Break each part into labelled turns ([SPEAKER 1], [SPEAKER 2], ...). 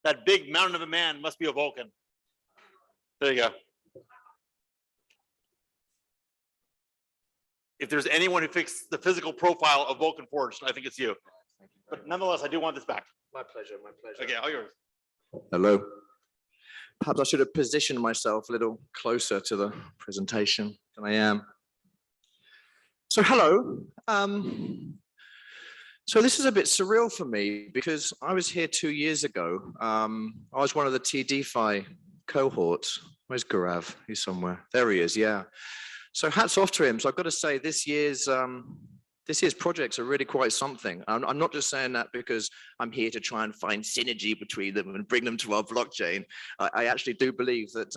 [SPEAKER 1] That big mountain of a man must be a Vulcan. There you go. If there's anyone who fixed the physical profile of Vulcan Forged, I think it's you. But nonetheless, I do want this back.
[SPEAKER 2] My pleasure, my pleasure.
[SPEAKER 1] Okay, all yours.
[SPEAKER 2] Hello. Perhaps I should have positioned myself a little closer to the presentation than I am. So hello. So this is a bit surreal for me because I was here 2 years ago. I was one of the TDeFi cohorts. Where's Gaurav? He's somewhere. There he is, yeah. So hats off to him. So I've got to say this year's projects are really quite something. I'm not just saying that because I'm here to try and find synergy between them and bring them to our blockchain. I actually do believe that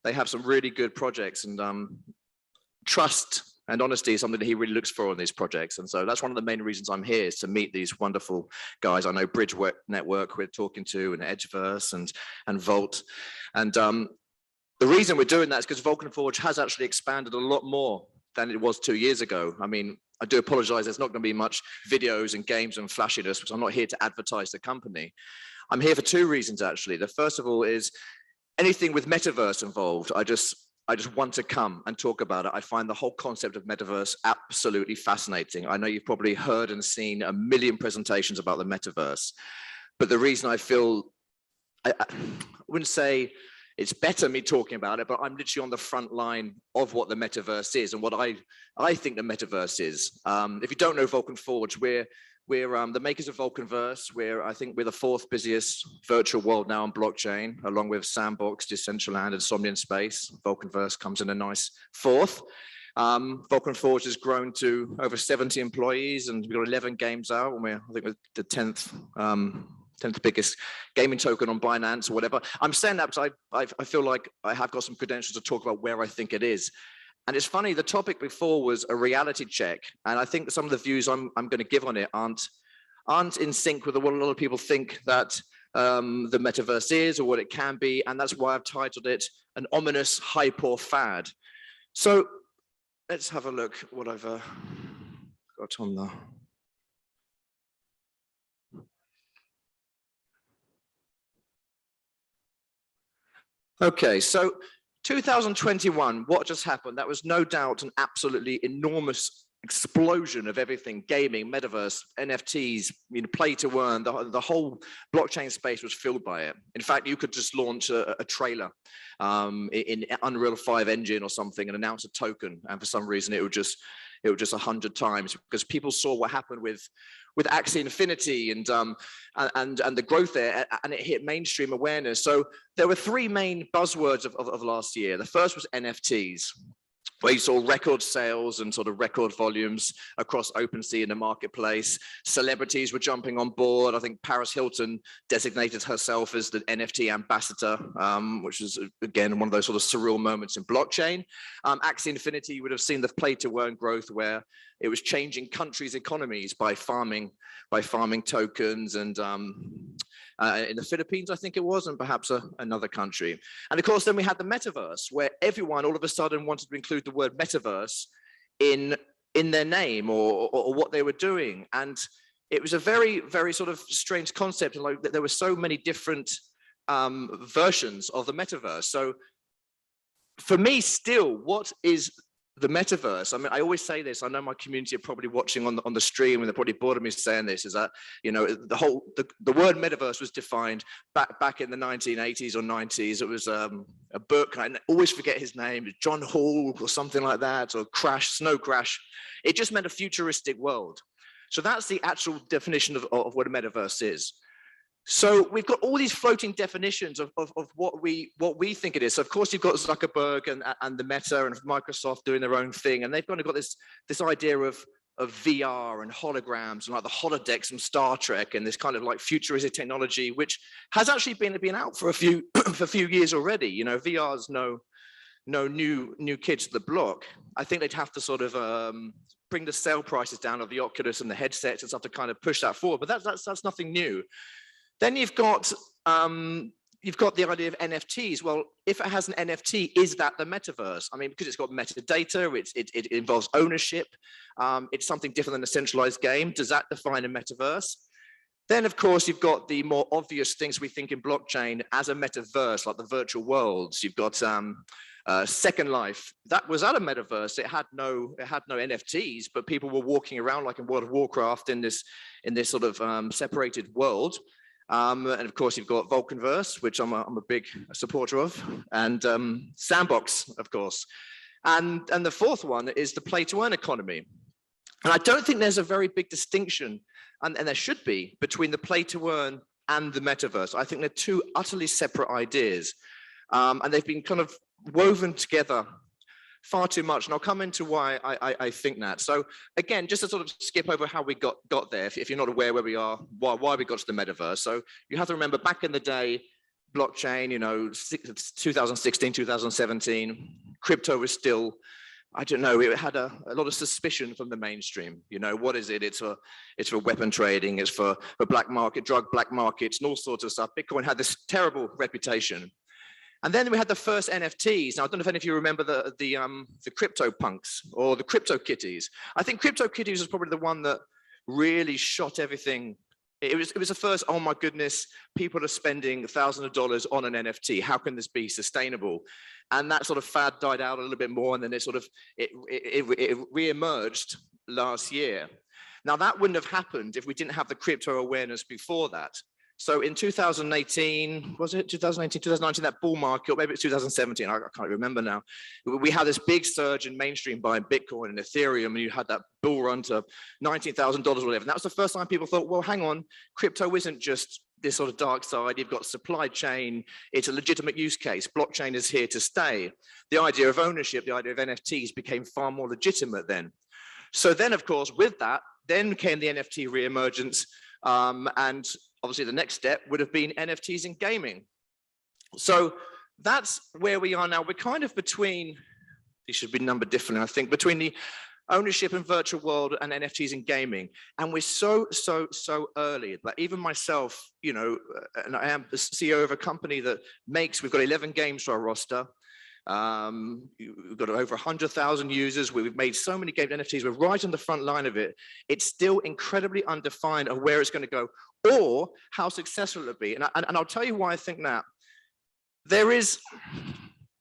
[SPEAKER 2] they have some really good projects, and trust and honesty is something that he really looks for in these projects. And so that's one of the main reasons I'm here, is to meet these wonderful guys. I know Bridge Network we're talking to, and Edgeverse and Volt. And the reason we're doing that is because Vulcan Forge has actually expanded a lot more than it was 2 years ago. I mean, I do apologize, there's not going to be much videos and games and flashiness, because I'm not here to advertise the company. I'm here for 2 reasons, actually. The first of all is anything with Metaverse involved, I just want to come and talk about it. I find the whole concept of Metaverse absolutely fascinating. I know you've probably heard and seen a million presentations about the Metaverse, but the reason I feel, I wouldn't say it's better me talking about it, but I'm literally on the front line of what the Metaverse is and what I think the Metaverse is. If you don't know Vulcan Forge, we're the makers of Vulcanverse. I think we're the 4th busiest virtual world now on blockchain, along with Sandbox, Decentraland, and Somnium Space. Vulcanverse comes in a nice 4th. Vulcan Forge has grown to over 70 employees, and we've got 11 games out, and I think we're the 10th biggest gaming token on Binance or whatever. I'm saying that because I feel like I have got some credentials to talk about where I think it is. And it's funny, the topic before was a reality check. And I think some of the views I'm going to give on it aren't in sync with what a lot of people think that the Metaverse is or what it can be. And that's why I've titled it An Ominous Hype or Fad. So let's have a look what I've got on the... Okay, so 2021, what just happened? That was no doubt an absolutely enormous explosion of everything: gaming, Metaverse, NFTs, play to earn. The whole blockchain space was filled by it. In fact, you could just launch a trailer in Unreal 5 engine or something and announce a token, and for some reason it would just 100 times, because people saw what happened with Axie Infinity and the growth there, and it hit mainstream awareness. So there were 3 main buzzwords of last year. The first was NFTs, where you saw record sales and sort of record volumes across OpenSea in the marketplace. Celebrities were jumping on board. I think Paris Hilton designated herself as the NFT ambassador, which is, again, one of those sort of surreal moments in blockchain. Axie Infinity, you would have seen the play-to-earn growth, where it was changing countries' economies by farming tokens, and in the Philippines, I think it was, and perhaps another country. And of course, then we had the Metaverse, where everyone all of a sudden wanted to include the word Metaverse in their name or what they were doing. And it was a very, very sort of strange concept. Like, there were so many different versions of the Metaverse. So for me, still, what is the Metaverse? I mean, I always say this. I know my community are probably watching on the stream, and they're probably bored of me saying this. Is that, the word Metaverse was defined back in the 1980s or 90s. It was a book. I always forget his name, John Hall or something like that, or Snow Crash. It just meant a futuristic world. So that's the actual definition of what a Metaverse is. So we've got all these floating definitions of what we think it is. So of course you've got Zuckerberg and the Meta and Microsoft doing their own thing, and they've kind of got this idea of VR and holograms and like the holodecks from Star Trek, and this kind of like futuristic technology, which has actually been out for a few years already. VR's no new kid to the block. I think they'd have to sort of bring the sale prices down of the Oculus and the headsets and stuff to kind of push that forward. But that's nothing new. Then you've got the idea of NFTs. Well, if it has an NFT, is that the Metaverse? I mean, because it's got metadata, it involves ownership. It's something different than a centralized game. Does that define a Metaverse? Then, of course, you've got the more obvious things we think in blockchain as a metaverse, like the virtual worlds. You've got Second Life. That was at a metaverse. It had no NFTs, but people were walking around like in World of Warcraft in this sort of separated world. And of course, you've got Vulcanverse, which I'm a big supporter of, and Sandbox, of course. And the fourth one is the play-to-earn economy. And I don't think there's a very big distinction, and there should be, between the play-to-earn and the metaverse. I think they're two utterly separate ideas, and they've been kind of woven together far too much. And I'll come into why I think that. So again, just to sort of skip over how we got there, if you're not aware where we are, why we got to the metaverse. So you have to remember back in the day, blockchain, 2016, 2017, crypto was still, I don't know, it had a lot of suspicion from the mainstream. What is it? It's for weapon trading, it's for black market, drug black markets, and all sorts of stuff. Bitcoin had this terrible reputation. And then we had the first NFTs. Now, I don't know if any of you remember the crypto punks or the crypto kitties. I think crypto kitties was probably the one that really shot everything. It was the first, oh my goodness, people are spending thousands of dollars on an NFT. How can this be sustainable? And that sort of fad died out a little bit more, and then it re-emerged last year. Now, that wouldn't have happened if we didn't have the crypto awareness before that. So in 2018, was it 2018, 2019, that bull market, or maybe it's 2017, I can't remember now. We had this big surge in mainstream buying Bitcoin and Ethereum, and you had that bull run to $19,000 or whatever. And that was the first time people thought, well, hang on, crypto isn't just this sort of dark side. You've got supply chain. It's a legitimate use case. Blockchain is here to stay. The idea of ownership, the idea of NFTs became far more legitimate then. So then, of course, with that, then came the NFT reemergence, and obviously the next step would have been NFTs in gaming. So that's where we are now. We're kind of between, these should be numbered differently, I think, between the ownership in virtual world and NFTs in gaming. And we're so early. Like even myself, and I am the CEO of a company that we've got 11 games to our roster. We've got over 100,000 users. We've made so many game NFTs. We're right on the front line of it. It's still incredibly undefined of where it's going to go or how successful it'll be. And I'll tell you why I think that. There is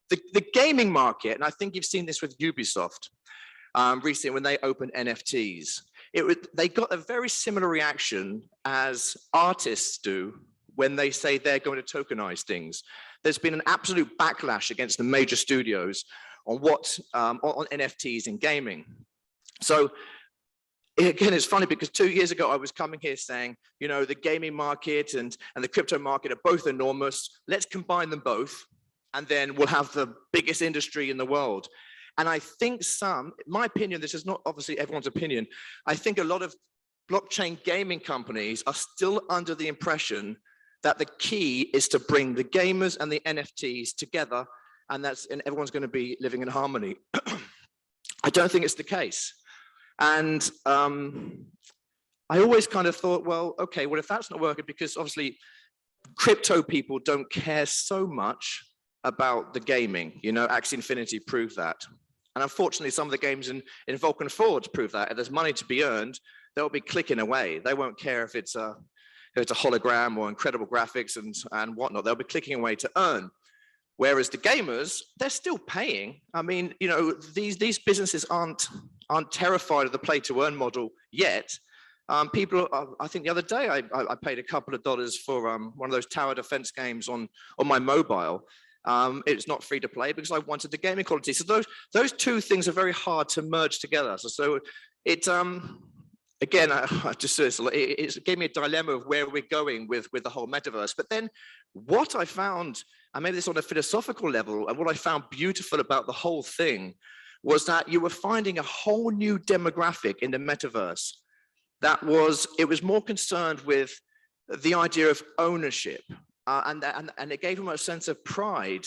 [SPEAKER 2] the gaming market, and I think you've seen this with Ubisoft recently when they opened NFTs. They got a very similar reaction as artists do when they say they're going to tokenize things. There's been an absolute backlash against the major studios on on NFTs in gaming. So again, it's funny because 2 years ago, I was coming here saying, the gaming market and the crypto market are both enormous. Let's combine them both, and then we'll have the biggest industry in the world. And I think my opinion, this is not obviously everyone's opinion, I think a lot of blockchain gaming companies are still under the impression that the key is to bring the gamers and the NFTs together, and everyone's going to be living in harmony. I don't think it's the case. And I always kind of thought, well, okay, well, if that's not working, because obviously crypto people don't care so much about the gaming, Axie Infinity proved that. And unfortunately, some of the games in Vulcan Forge prove that. If there's money to be earned, they'll be clicking away. They won't care if it's a hologram or incredible graphics and whatnot. They'll be clicking away to earn. Whereas the gamers, they're still paying. I mean, these businesses aren't terrified of the play to earn model yet. People, I think the other day I paid a couple of dollars for one of those tower defense games on my mobile. It's not free to play because I wanted the gaming quality. So those two things are very hard to merge together. So it again, it gave me a dilemma of where we're going with the whole metaverse. But then what I found, and maybe this on a philosophical level, and what I found beautiful about the whole thing was that you were finding a whole new demographic in the metaverse it was more concerned with the idea of ownership. And it gave them a sense of pride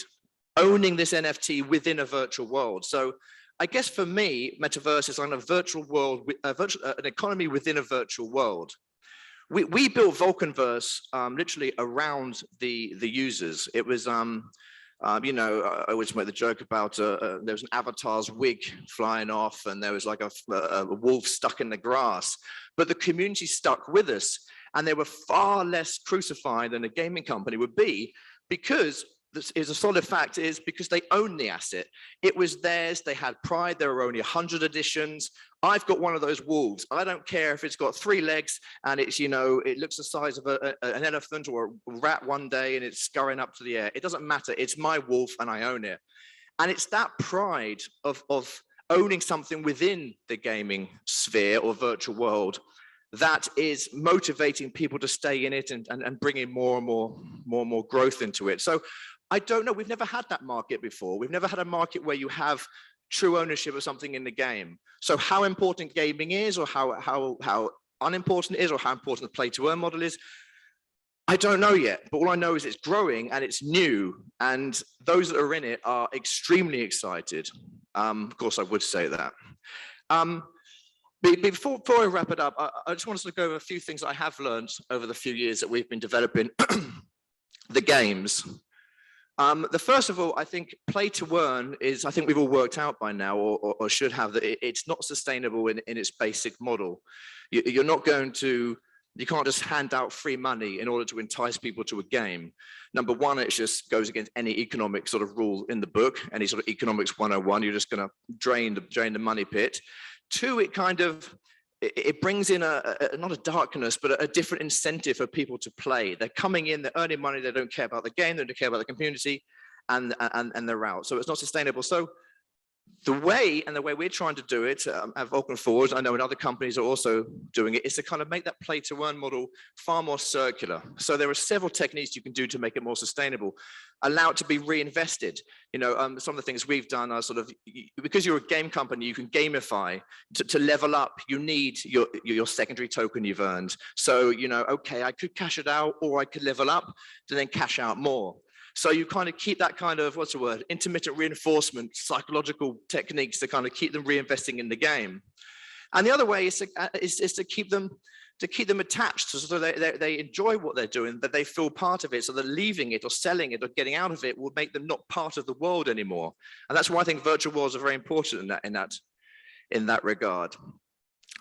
[SPEAKER 2] owning this NFT within a virtual world. So I guess for me, metaverse is like a virtual world, an economy within a virtual world. We built Vulcanverse literally around the users. It was, I always make the joke about there was an avatar's wig flying off, and there was like a wolf stuck in the grass. But the community stuck with us. And they were far less crucified than a gaming company would be, because this is a solid fact, is because they own the asset. It was theirs. They had pride. There were only 100 editions. I've got one of those wolves. I don't care if it's got 3 legs and it's, you know, it looks the size of an elephant or a rat one day and it's scurrying up to the air. It doesn't matter. It's my wolf and I own it. And it's that pride of owning something within the gaming sphere or virtual world that is motivating people to stay in it and bringing more and more growth into it. So I don't know, we've never had that market before. We've never had a market where you have true ownership of something in the game. So how important gaming is, or how unimportant it is, or how important the play to earn model is, I don't know yet, but all I know is it's growing and it's new, and those that are in it are extremely excited. Of course, I would say that. Before I wrap it up, I just want to go over a few things I have learned over the few years that we've been developing the games. The first of all, I think play to earn is, I think we've all worked out by now, or should have, that it's not sustainable in its basic model. You're not going to, you can't just hand out free money in order to entice people to a game. Number one, it just goes against any economic sort of rule in the book, any sort of economics 101. You're just going to drain the money pit. Two, it kind of, it brings in not a darkness, but a different incentive for people to play. They're coming in, they're earning money, they don't care about the game, they don't care about the community, and they're out. So it's not sustainable. So the way we're trying to do it at Vulcan Forward, I know in other companies are also doing it, is to kind of make that play to earn model far more circular. So there are several techniques you can do to make it more sustainable. Allow it to be reinvested. You know, some of the things we've done are sort of, because you're a game company, you can gamify. To level up, you need your secondary token you've earned. So, you know, okay, I could cash it out, or I could level up to then cash out more. So you kind of keep that kind of, what's the word, intermittent reinforcement, psychological techniques to kind of keep them reinvesting in the game. And the other way is to keep them attached, so they enjoy what they're doing, that they feel part of it, so that leaving it or selling it or getting out of it will make them not part of the world anymore. And that's why I think virtual worlds are very important in that regard.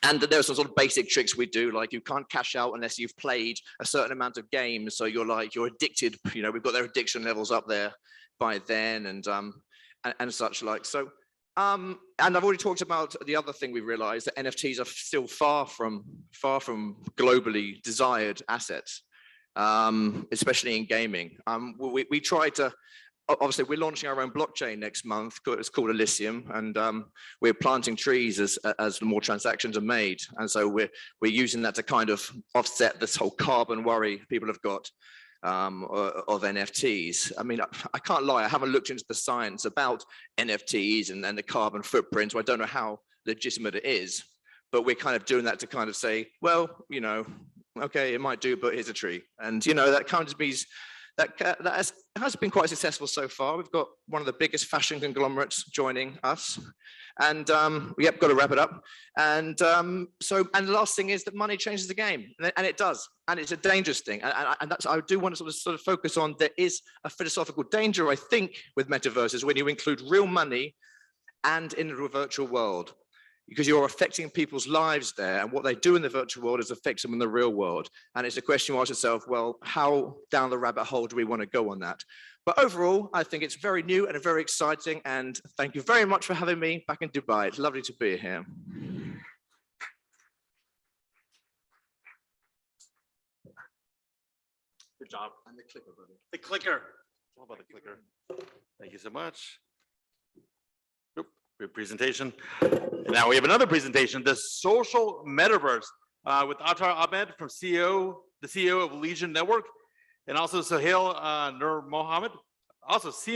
[SPEAKER 2] And there are some sort of basic tricks we do, like you can't cash out unless you've played a certain amount of games. So you're addicted, you know, we've got their addiction levels up there by then, and such like. So, and I've already talked about the other thing we realized, that NFTs are still far from globally desired assets, especially in gaming. We try to, obviously, we're launching our own blockchain next month. It's called Elysium, and we're planting trees as more transactions are made. And so we're using that to kind of offset this whole carbon worry people have got of NFTs. I mean, I can't lie, I haven't looked into the science about NFTs and the carbon footprint, so I don't know how legitimate it is. But we're kind of doing that to kind of say, well, you know, okay, it might do, but here's a tree. And, you know, that kind of means that has been quite successful so far. We've got one of the biggest fashion conglomerates joining us, and yep, got to wrap it up. And and the last thing is that money changes the game, and it does, and it's a dangerous thing. And that's, I do want to sort of focus on, there is a philosophical danger, I think, with metaverses when you include real money and in a virtual world, because you're affecting people's lives there, and what they do in the virtual world is affects them in the real world. And it's a question you ask yourself, well, how down the rabbit hole do we want to go on that? But overall, I think it's very new and very exciting, and thank you very much for having me back in Dubai. It's lovely to be here.
[SPEAKER 1] Good job.
[SPEAKER 2] And the clicker, buddy.
[SPEAKER 1] The clicker. How about the clicker? Thank you so much. Good presentation. And now we have another presentation, the social metaverse, with Ahmed from the CEO of Legion Network, and also Sohail Nur Mohammed, also CMO